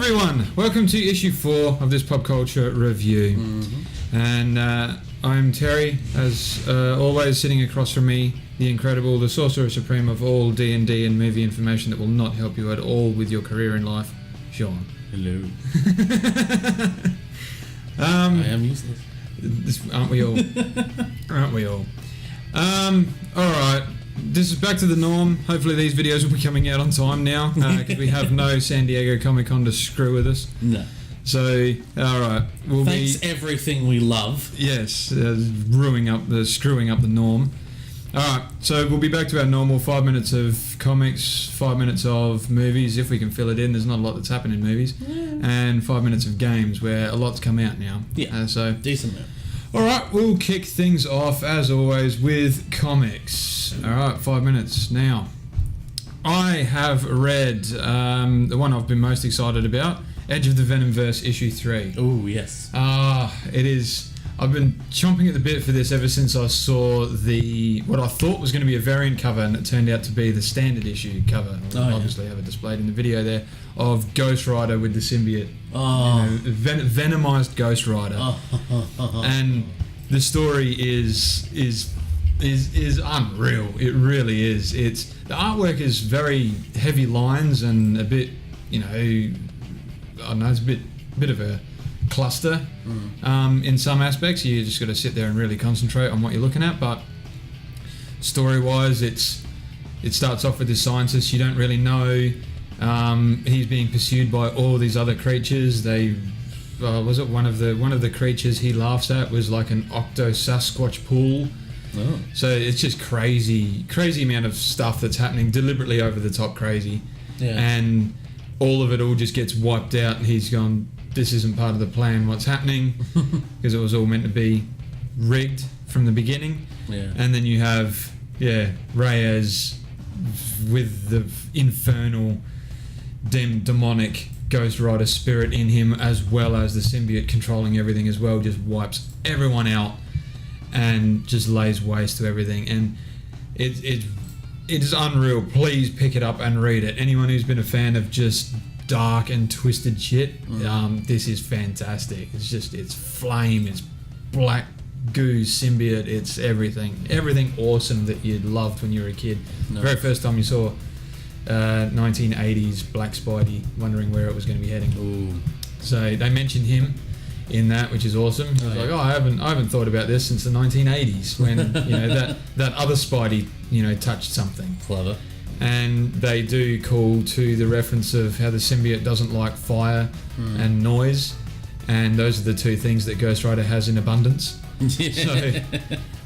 everyone, welcome to issue 4 of this pop culture review. And I'm Terry, as always, sitting across from me, the incredible, the sorcerer supreme of all D&D and movie information that will not help you at all with your career in life, Sean. Hello. I am useless. Aren't we all? Aren't we all? Alright, this is back to the norm. Hopefully these videos will be coming out on time now, because we have no San Diego Comic-Con to screw with us. No. So, alright, Thanks everything we love. Yes, screwing up the norm. Alright, so we'll be back to our normal 5 minutes of comics, 5 minutes of movies, if we can fill it in. There's not a lot that's happened in movies. And 5 minutes of games, where a lot's come out now. Yeah, so decent amount. Alright, we'll kick things off, as always, with comics. Alright, 5 minutes now. I have read the one I've been most excited about, Edge of the Venomverse issue 3. Oh, yes. It is. I've been chomping at the bit for this ever since I saw what I thought was going to be a variant cover, and it turned out to be the standard issue cover. Obviously have it displayed in the video there, of Ghost Rider with the symbiote. Venomized Ghost Rider. And the story is unreal. It really is. The artwork is very heavy lines and a bit, I don't know, it's a bit of a cluster in some aspects. You just got to sit there and really concentrate on what you're looking at. But story-wise, it starts off with this scientist you don't really know. He's being pursued by all these other creatures. Was it one of the creatures he laughs at was like an octo-Sasquatch pool. Oh. So it's just crazy amount of stuff that's happening, deliberately over the top crazy. Yeah. And all of it all just gets wiped out, and he's gone, this isn't part of the plan, what's happening, because it was all meant to be rigged from the beginning. Yeah. And then you have, Reyes with the infernal, demonic Ghost Rider spirit in him, as well as the symbiote controlling everything as well, just wipes everyone out and just lays waste to everything. And it is unreal. Please pick it up and read it. Anyone who's been a fan of just dark and twisted shit, this is fantastic. It's flame, it's black goo symbiote, it's everything awesome that you loved when you were a kid. The very first time you saw 1980s Black Spidey, wondering where it was going to be heading. Ooh. So they mentioned him in that, which is awesome. I was like, I haven't thought about this since the 1980s when that other Spidey touched something. Clever. And they do call to the reference of how the symbiote doesn't like fire and noise, and those are the two things that Ghost Rider has in abundance. So,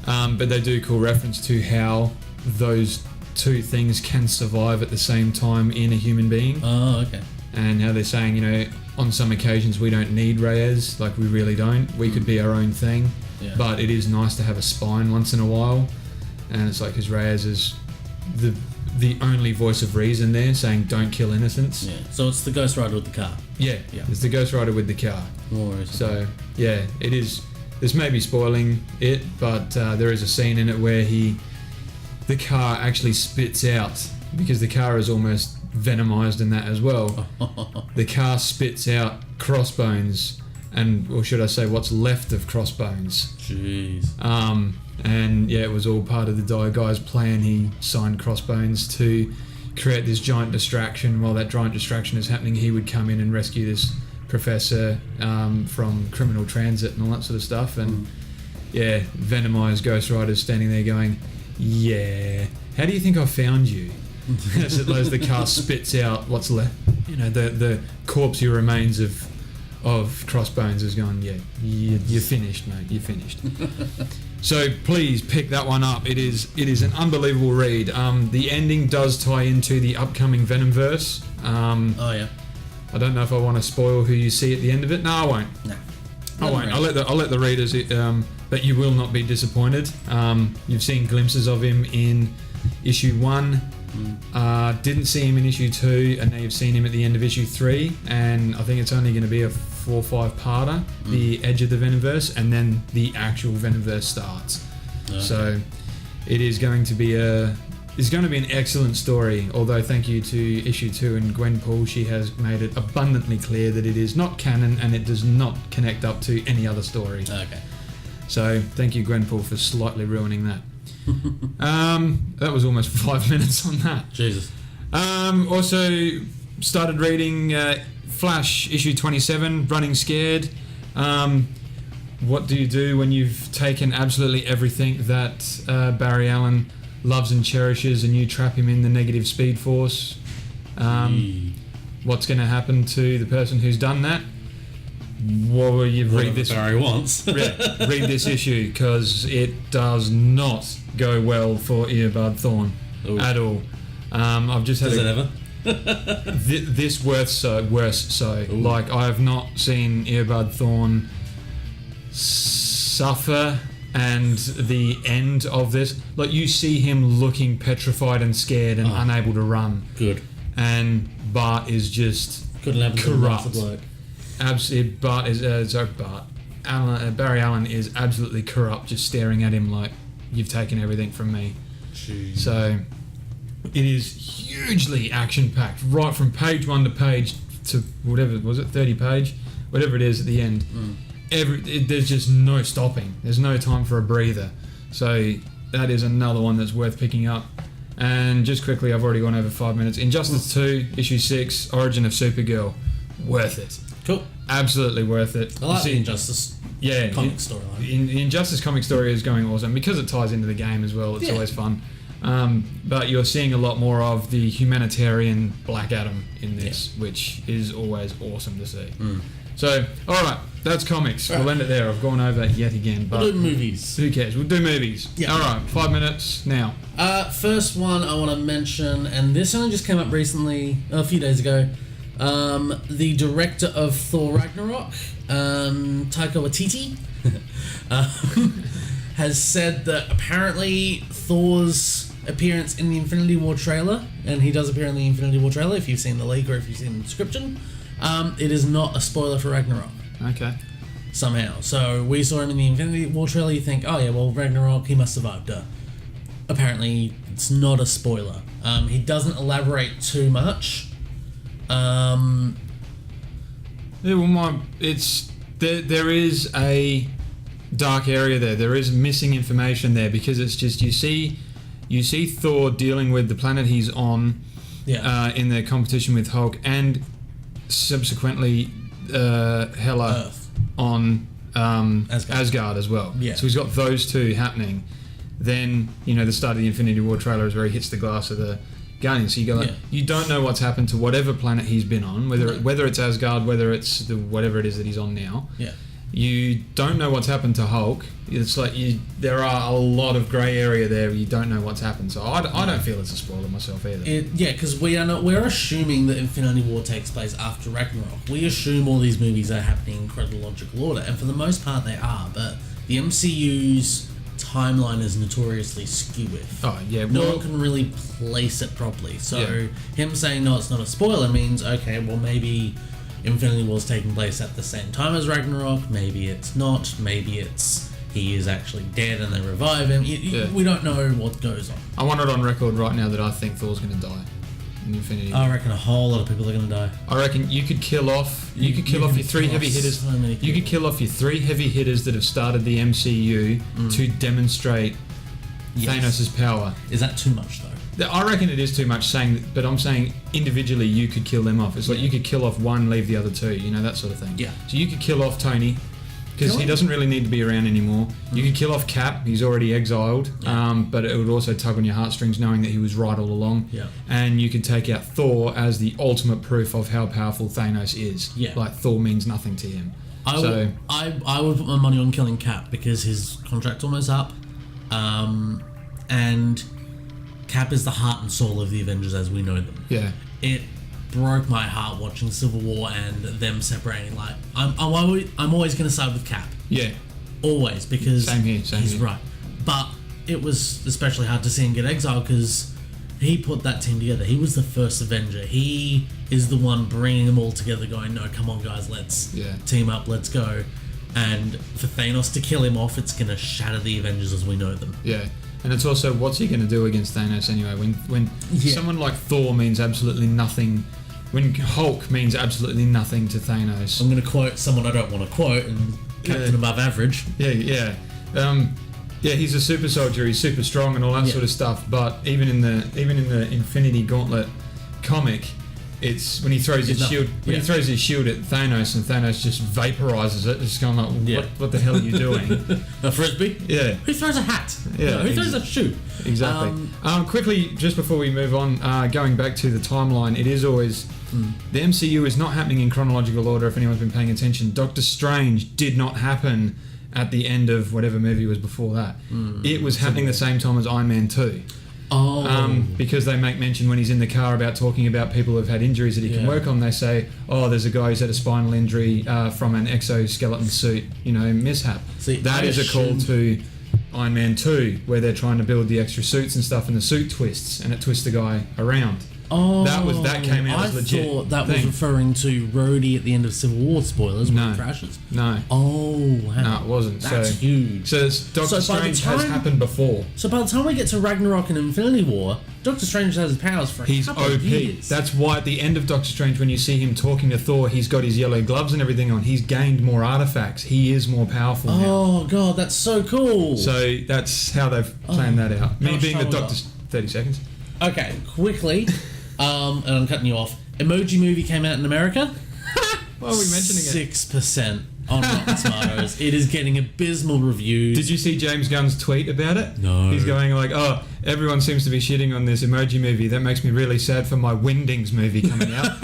but they do call reference to how those two things can survive at the same time in a human being. Oh, okay. And how they're saying, on some occasions we don't need Reyes, like we really don't. We could be our own thing, but it is nice to have a spine once in a while. And it's like, because Reyes is the only voice of reason there, saying don't kill innocents. Yeah. So it's the Ghost Rider with the car. Yeah. It's the Ghost Rider with the car. So it is. This may be spoiling it, but there is a scene in it where the car actually spits out, because the car is almost venomized in that as well. The car spits out Crossbones, or should I say what's left of Crossbones. Jeez. And it was all part of the guy's plan. He signed Crossbones to create this giant distraction. While that giant distraction is happening, he would come in and rescue this professor from criminal transit and all that sort of stuff. And venomized Ghost Rider's standing there going, how do you think I found you? As the car spits out what's left, the corpsey remains of Crossbones is gone. You're finished, mate. You're finished. So please pick that one up. It is an unbelievable read. The ending does tie into the upcoming Venomverse. I don't know if I want to spoil who you see at the end of it. No, I won't. No. I won't. I'll let the readers. But you will not be disappointed. You've seen glimpses of him in issue 1. Didn't see him in issue 2, and now you've seen him at the end of issue 3. And I think it's only going to be a 4 or 5 parter, the Edge of the Venomverse, and then the actual Venomverse starts. Okay. So it is going to be a is going to be an excellent story, although thank you to issue 2 and Gwenpool, she has made it abundantly clear that it is not canon and it does not connect up to any other story. Okay. So thank you, Gwenpool, for slightly ruining that. That was almost 5 minutes on that. Jesus. Also started reading Flash issue 27, Running Scared. What do you do when you've taken absolutely everything that Barry Allen loves and cherishes and you trap him in the negative speed force? What's going to happen to the person who's done that? Well, you've read this. Barry wants. read this issue because it does not go well for Eobard Thawne at all. I've just had Does it ever? this worse so. Ooh. Like, I have not seen Eobard Thawne suffer, and the end of this, like, you see him looking petrified and scared and unable to run. Good. And Bart is just couldn't have corrupt. Bloke. Absolutely, Barry Allen is absolutely corrupt, just staring at him like, you've taken everything from me. Jeez. So it is hugely action-packed, right from page 1 to page to whatever, was it 30 page? Whatever it is at the end. There's just no stopping. There's no time for a breather. So that is another one that's worth picking up. And just quickly, I've already gone over 5 minutes. Injustice 2, issue 6, Origin of Supergirl. Worth it. Cool. Absolutely worth it. I like the Injustice comic storyline. The Injustice comic story is going awesome because it ties into the game as well. It's always fun. But you're seeing a lot more of the humanitarian Black Adam in this, which is always awesome to see. So, alright, that's comics. We'll end it there. I've gone over yet again. But we'll do movies. Who cares? We'll do movies. Yeah. Alright, 5 minutes now. First one I want to mention, and this only just came up recently, a few days ago. The director of Thor Ragnarok, Taika Waititi, has said that apparently Thor's appearance in the Infinity War trailer, and he does appear in the Infinity War trailer if you've seen the leak or if you've seen the description, it is not a spoiler for Ragnarok. Okay. Somehow. So we saw him in the Infinity War trailer, you think, oh yeah, well, Ragnarok, he must survive, duh. Apparently, it's not a spoiler. He doesn't elaborate too much. There is a dark area there. There is missing information there because it's just you see Thor dealing with the planet he's on, in their competition with Hulk, and subsequently Hela Earth. On Asgard as well. Yeah. So he's got those two happening. Then the start of the Infinity War trailer is where he hits the glass of the Guardians. So you go you don't know what's happened to whatever planet he's been on, whether it's Asgard, whether it's whatever it is that he's on now. Yeah. You don't know what's happened to Hulk. It's like there are a lot of grey area there where you don't know what's happened. So I don't feel it's a spoiler myself either. Because we're assuming that Infinity War takes place after Ragnarok. We assume all these movies are happening in chronological order, and for the most part they are. But the MCU's timeline is notoriously skewy. Oh yeah. No one can really place it properly. So him saying no, it's not a spoiler means okay. Well, maybe Infinity War's taking place at the same time as Ragnarok. Maybe it's not. Maybe it's he is actually dead and they revive him. We don't know what goes on. I want it on record right now that I think Thor's going to die in Infinity War. I reckon a whole lot of people are going to die. I reckon you could kill off. You could kill off your three heavy hitters. So many people. You could kill off your three heavy hitters that have started the MCU to demonstrate Thanos' power. Is that too much though? I reckon it is too much but I'm saying individually you could kill them off. It's like you could kill off one, leave the other two, that sort of thing. Yeah. So you could kill off Tony, because he doesn't really need to be around anymore. You could kill off Cap, he's already exiled, but it would also tug on your heartstrings knowing that he was right all along. Yeah. And you could take out Thor as the ultimate proof of how powerful Thanos is. Yeah. Like, Thor means nothing to him. I would put my money on killing Cap because his contract's almost up. And Cap is the heart and soul of the Avengers as we know them. Yeah. It broke my heart watching Civil War and them separating. Like, I'm always going to side with Cap. Yeah. Always, because same here. Right. But it was especially hard to see him get exiled because he put that team together. He was the first Avenger. He is the one bringing them all together going, no, come on guys, let's team up, let's go. And for Thanos to kill him off, it's going to shatter the Avengers as we know them. Yeah. And it's also, what's he going to do against Thanos anyway? When someone like Thor means absolutely nothing, when Hulk means absolutely nothing to Thanos. I'm going to quote someone I don't want to quote, and Captain Above Average. Yeah. He's a super soldier. He's super strong and all that sort of stuff. But even in the Infinity Gauntlet comic, it's when he throws his shield. He throws his shield at Thanos, and Thanos just vaporizes it. Just going like, what the hell are you doing? A frisbee? Yeah. Who throws a hat? Yeah. Who throws a shoe? Exactly. Quickly, just before we move on, going back to the timeline, it is always the MCU is not happening in chronological order. If anyone's been paying attention, Doctor Strange did not happen at the end of whatever movie was before that. It was happening the same time as Iron Man 2. Because they make mention when he's in the car about talking about people who've had injuries that he can work on. They say, there's a guy who's had a spinal injury from an exoskeleton suit, mishap. See, that is a call to Iron Man 2, where they're trying to build the extra suits and stuff, and the suit twists, and it twists the guy around. That came out as legit. I thought that was referring to Rhodey at the end of Civil War, spoilers, when he crashes. No. Oh, wow. No, it wasn't. That's huge. So Doctor Strange has happened before. So by the time we get to Ragnarok and Infinity War, Doctor Strange has his powers for a couple of years. That's why at the end of Doctor Strange, when you see him talking to Thor, he's got his yellow gloves and everything on. He's gained more artifacts. He is more powerful now. Oh, God, that's so cool. So that's how they've planned that out. Me being the Doctor... 30 seconds. Okay, quickly... and I'm cutting you off. Emoji Movie came out in America. Why are we mentioning it? 6% on Rotten Tomatoes. It is getting abysmal reviews. Did you see James Gunn's tweet about it? No. He's going like, everyone seems to be shitting on this Emoji Movie. That makes me really sad for my Windings movie coming out.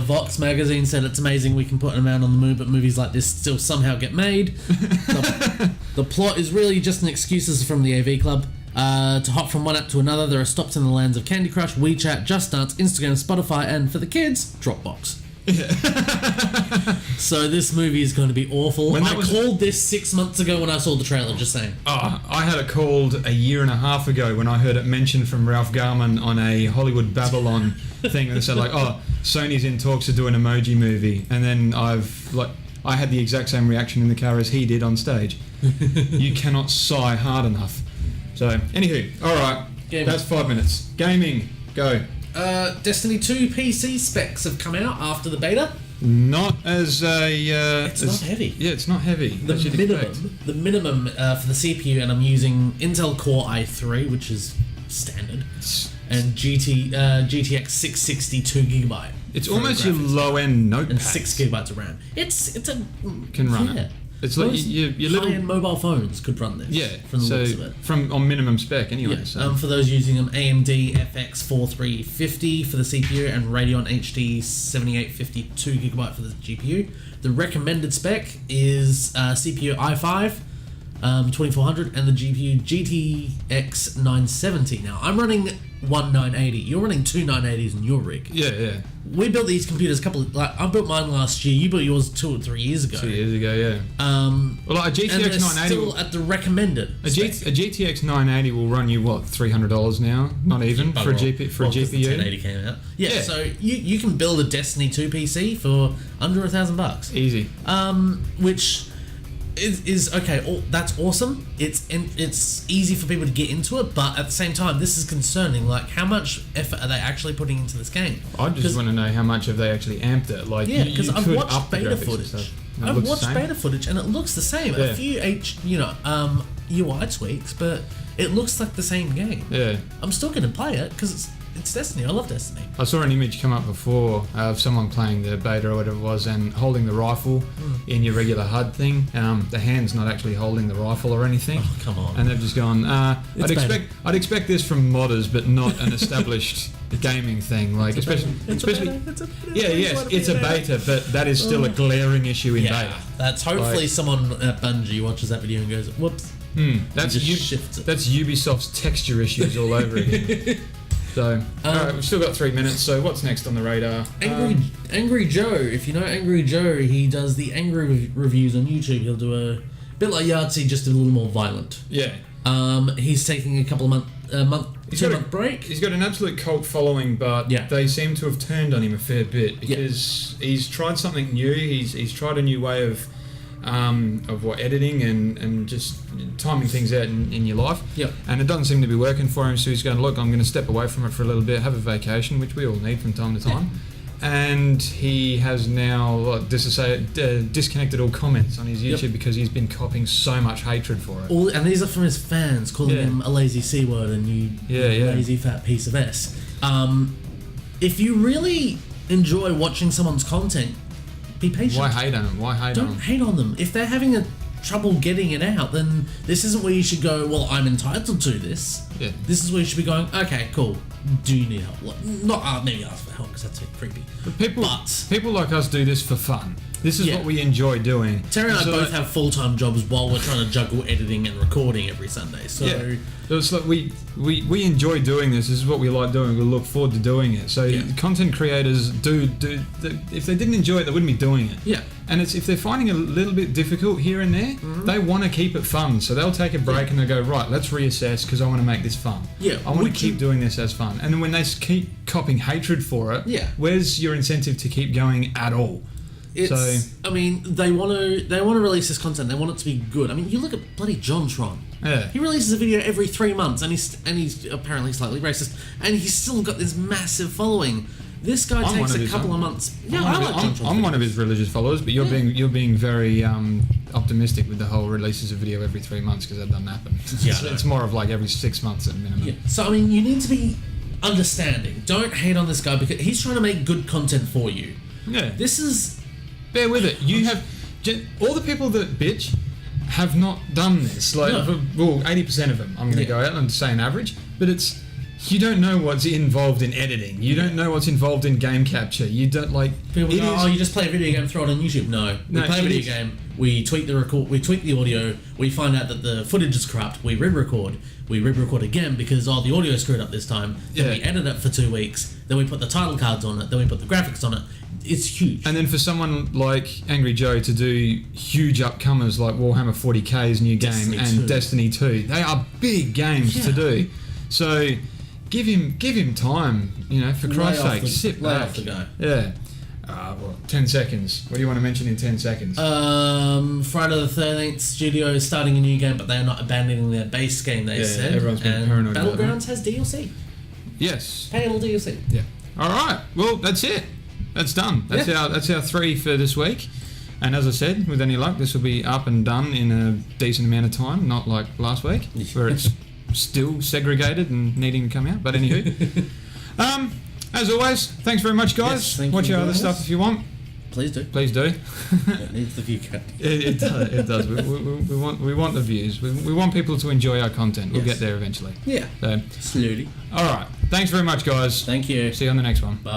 Vox magazine said it's amazing we can put a man on the moon, but movies like this still somehow get made. The plot is really just an excuses from the AV Club. To hop from one app to another, there are stops in the lands of Candy Crush, WeChat, Just Dance, Instagram, Spotify, and for the kids, Dropbox. So this movie is going to be awful. I called this 6 months ago when I saw the trailer, just saying. I had it called a year and a half ago when I heard it mentioned from Ralph Garman on a Hollywood Babylon thing, and they said like, Sony's in talks to do an Emoji Movie, and then I had the exact same reaction in the car as he did on stage. You cannot sigh hard enough. So, anywho, alright, that's 5 minutes. Gaming, go. Destiny 2 PC specs have come out after the beta. Not as it's not heavy. Yeah, it's not heavy. The minimum for the CPU, and I'm using Intel Core i3, which is standard, and GTX 660 2GB. It's almost your low-end notepad. And 6GB of RAM. Can run it. It's like your little high-end mobile phones could run this. Yeah, from the looks of it. On minimum spec anyway. Yeah. So. For those using an AMD FX 4350 for the CPU and Radeon HD 7850 2GB for the GPU. The recommended spec is CPU i5 2400 and the GPU GTX 970. Now I'm running one 980. You're running two 980s in your rig. Yeah. We built these computers I built mine last year. You built yours 2 or 3 years ago. 2 years ago, yeah. Well, like a GTX 980 still at the recommended. A GTX 980 will run you what, $300 now? Not even for a GPU. The 1080 came out. Yeah. So you can build a Destiny 2 PC for under $1,000. Easy. Which is okay. That's awesome. It's easy for people to get into it, but at the same time, this is concerning. Like, how much effort are they actually putting into this game? I just want to know how much have they actually amped it. Like, because I've watched beta footage. I've watched beta footage, and it looks the same. Yeah. A few UI tweaks, but it looks like the same game. Yeah. I'm still going to play it because it's Destiny. I love Destiny. I saw an image come up before of someone playing the beta or whatever it was and holding the rifle in your regular HUD thing. The hand's not actually holding the rifle or anything. Oh, come on. And they've just gone, I'd expect this from modders, but not an established gaming thing. Like, it's a beta, but that is still a glaring issue in beta. That's hopefully someone at Bungie watches that video and goes, whoops. That's Ubisoft's texture issues all over again. So, alright, we've still got 3 minutes, so what's next on the radar? Angry Joe. If you know Angry Joe, he does the angry reviews on YouTube. He'll do a bit like Yahtzee, just a little more violent. Yeah. He's taking a couple of month break. He's got an absolute cult following, but they seem to have turned on him a fair bit because he's tried something new. He's tried a new way of of what editing and just timing things out in your life. Yep. And it doesn't seem to be working for him, so he's going, look, I'm going to step away from it for a little bit, have a vacation, which we all need from time to time. And he has now disconnected all comments on his YouTube because he's been copping so much hatred for it. And these are from his fans calling him a lazy C word and you lazy fat piece of S. If you really enjoy watching someone's content, be patient. Why hate on them? Don't hate on them. If they're having trouble getting it out, then this isn't where you should go, well, I'm entitled to this. Yeah. This is where you should be going, okay, cool. Do you need help? Not maybe ask for help because that's a bit creepy. But people like us do this for fun. This is what we enjoy doing. Terry and I both have full-time jobs while we're trying to juggle editing and recording every Sunday. So it's like we enjoy doing this. This is what we like doing. We look forward to doing it. So content creators do if they didn't enjoy it, they wouldn't be doing it. Yeah. And if they're finding it a little bit difficult here and there, they want to keep it fun. So they'll take a break and they'll go, right, let's reassess because I want to make this fun. Yeah. I want to keep doing this as fun. And then when they keep copping hatred for it, where's your incentive to keep going at all? I mean, they want to release this content. They want it to be good. I mean, you look at bloody John Tron. Yeah. He releases a video every 3 months, and he's apparently slightly racist, and he's still got this massive following. This guy takes a couple of months. Yeah, I like John Tron. I'm one of his religious followers, but you're being very optimistic with the whole releases a video every 3 months because that doesn't happen. It's more of like every 6 months at minimum. Yeah. So I mean, you need to be understanding. Don't hate on this guy because he's trying to make good content for you. Yeah. This is. Bear with it. You have all the people that bitch have not done this. Like, well, 80% of them. I'm going to go out and say an average, but it's you don't know what's involved in editing. You don't know what's involved in game capture. You don't like. People go, oh, you just play a video game, throw it on YouTube. No, we play a video game. We tweak the audio. We find out that the footage is corrupt. We re-record. We re-record again because the audio screwed up this time. Then we edit it for 2 weeks. Then we put the title cards on it. Then we put the graphics on it. It's huge. And then for someone like Angry Joe to do huge upcomers like Warhammer 40k's new game and Destiny 2, they are big games to do. So give him time, for Christ's sake. Sit back. Off the guy. Yeah. 10 seconds. What do you want to mention in 10 seconds? Friday the 13th Studio is starting a new game, but they are not abandoning their base game, they said. Everyone's been paranoid about that. Battlegrounds has DLC. Yes. Payable DLC. Yeah. Alright, well, that's it. That's done. That's our 3 for this week. And as I said, with any luck, this will be up and done in a decent amount of time, not like last week, where it's still segregated and needing to come out. But anywho, as always, thanks very much, guys. Yes, watch our other stuff if you want. Please do. Please do. It needs the view count. It does. We want the views. We want people to enjoy our content. We'll get there eventually. Yeah. So, slowly. All right. Thanks very much, guys. Thank you. See you on the next one. Bye.